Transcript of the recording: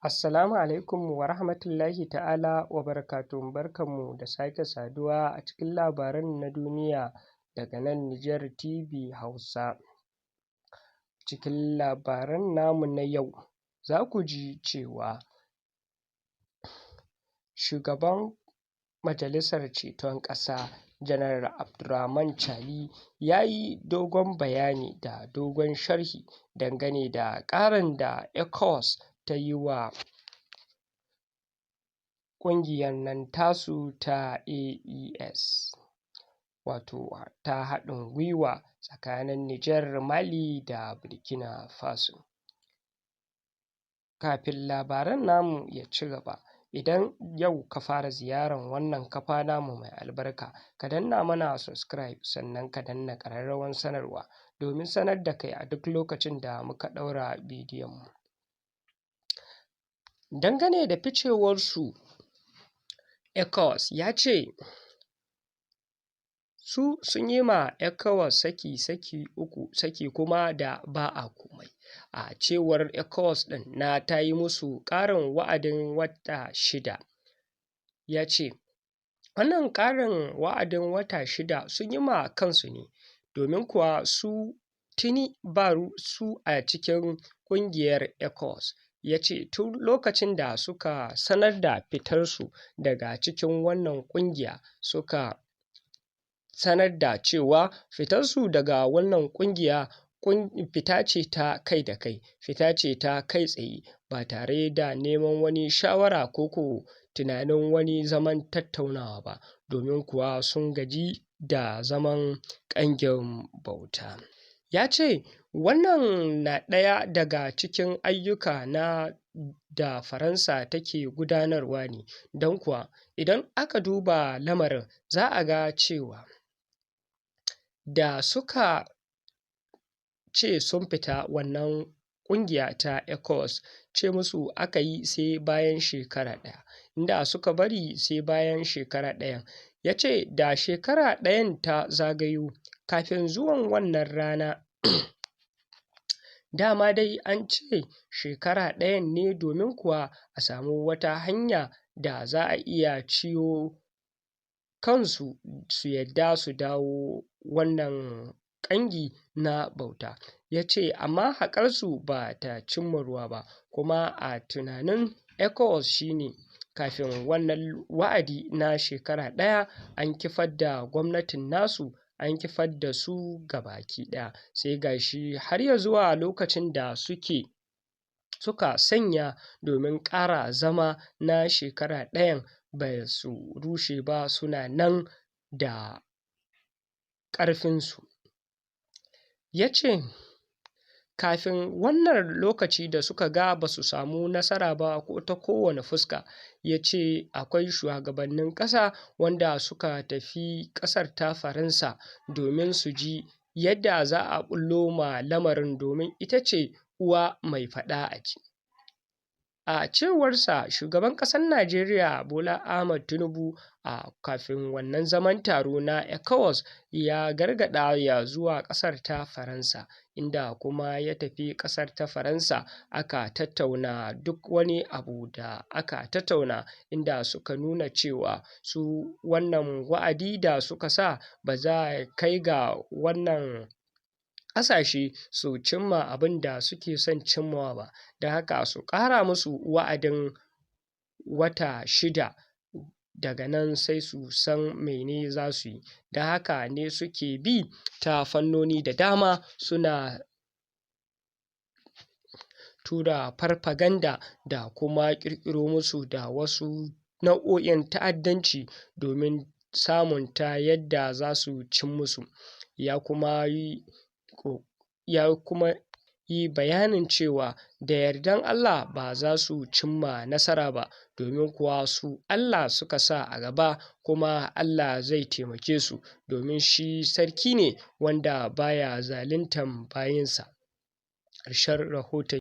Assalamu alaikum wa rahmatullahi ta'ala wa barakatuhu. Barkanmu da sake saduwa a cikin labaran na duniya daga nan Nijar TV Hausa. Cikin labaran namu na yau za ku ji cewa Shugaban Majalisar Ceton Ƙasa Janar Abdurrahman Chani ya yi dogon bayani da dogon sharhi dangane da ƙarin da ECOWAS ta yi wa ƙungiyar nan tasu ta AES, wato ta haɗin gwiwa tsakanin Nijar, Mali da Burkina Faso. Kafin labaran namu ya ci gaba, idan yau ka fara ziyarar wannan kafa namu mai albarka, ka danna mana subscribe sannan ka danna ƙararrawar sanarwa domin sanar da kai a duk lokacin da muka ɗaura bidiyonmu. Dangane da ficewarsu, ECOWAS ya ce su sun yi ma ECOWAS saki uku, saki kuma da ba a komai. A cewar ECOWAS ɗin na ta yi musu ƙarin wa'adin wata 6. Ya ce wannan ƙarin wa'adin wata 6 sun yi ma kansu ne, domin kuwa su tuni ba su a cikin ƙungiyar ECOWAS. Ya ce tun lokacin da suka sanar da fitarsu daga cikin wannan ƙungiya, suka sanar da cewa fitarsu daga wannan ƙungiya fita ce ta kai da kai, fita ce ta kai tsaye ba tare da neman wani shawara ko tunanin wani zaman tattaunawa ba, domin kuwa sun gaji da zaman ƙangin bauta. Ya ce wannan na ɗaya daga cikin ayyuka da Faransa take gudanarwa ne, don kuwa idan aka duba lamarin za a ga cewa da suka ce sun fita wannan ƙungiya ta ECOWAS, ce musu aka yi sai bayan shekara ɗaya, inda suka bari sai bayan shekara ɗayan. Ya ce da shekara ɗayan ta zagayo kafin zuwan wannan rana dama dai an ce shekara ɗayan ne, domin kuwa a samu wata hanya da za a iya ciwo kansu su yadda su dawo wannan ƙangi na bauta. Ya ce amma haƙarsu ba ta cimma ruwa ba, kuma a tunanin ECOWAS shine kafin wannan wa'adi na shekara ɗaya an kifar da gwamnatin nasu, an kifar da su gabaki ɗaya. Sai gashi har ya zuwa lokacin da suka sanya domin ƙara zama na shekara ɗayan ba su rushe ba, suna nan da ƙarfinsu. Ya ce kafin wannan lokaci da suka ga ba su samu nasara ba ko ta kowane fuska, ya ce akwai shugabannin ƙasa wanda suka tafi ƙasar ta Faransa domin su ji yadda za a ɓullo ma lamarin, domin ita ce uwa mai faɗa a ji. A cewarsa, shugaban ƙasar Najeriya Bola Ahmed Tinubu a kafin wannan zaman taro na ECOWAS ya gargaɗa ya zuwa ƙasar ta Faransa, inda kuma ya tafi ƙasar ta Faransa aka tattauna duk wani abu da aka tattauna, inda suka nuna cewa su wannan wa'adi da suka sa ba za kai ga wannan ƙasashe su cimma abin da suke son cimmawa ba, da haka su ƙara musu wa'adin wata 6, daga nan sai su san mene za su yi. Da haka ne suke bi ta fannoni da dama suna tura farfaganda da kuma ƙirƙiro musu da wasu nau'o'in ta'addanci domin samun ta yadda za su cin musu. Ya kuma yi bayanin cewa da yardan Allah ba za su cimma nasara ba, domin kuwa su Allah suka sa a gaba, kuma Allah zai taimake su, domin shi sarki ne wanda baya zaluntar bayinsa. Ƙarshen rahoton.